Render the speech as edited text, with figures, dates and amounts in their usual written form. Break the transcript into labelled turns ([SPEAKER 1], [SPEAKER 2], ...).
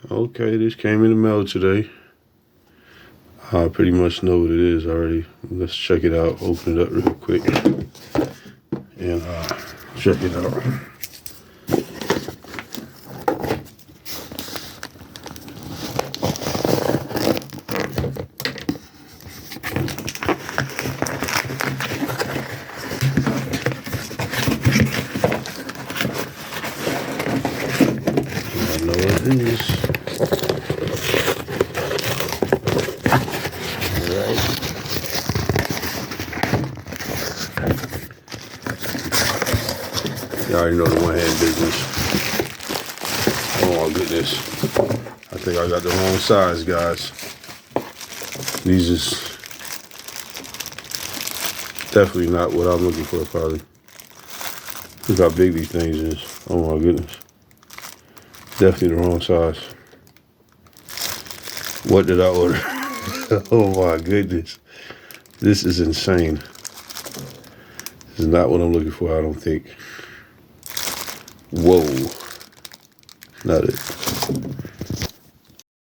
[SPEAKER 1] Okay, this came in the mail today. I pretty much know what it is already. Let's check it out. Open it up real quick and check it out. I know what it is. You already know the one-hand business. Oh my goodness. I think I got the wrong size, guys. These is definitely not what I'm looking for, probably. Look how big these things is. Oh my goodness. Definitely the wrong size. What did I order? Oh my goodness. This is insane. This is not what I'm looking for, I don't think. Whoa. Not it.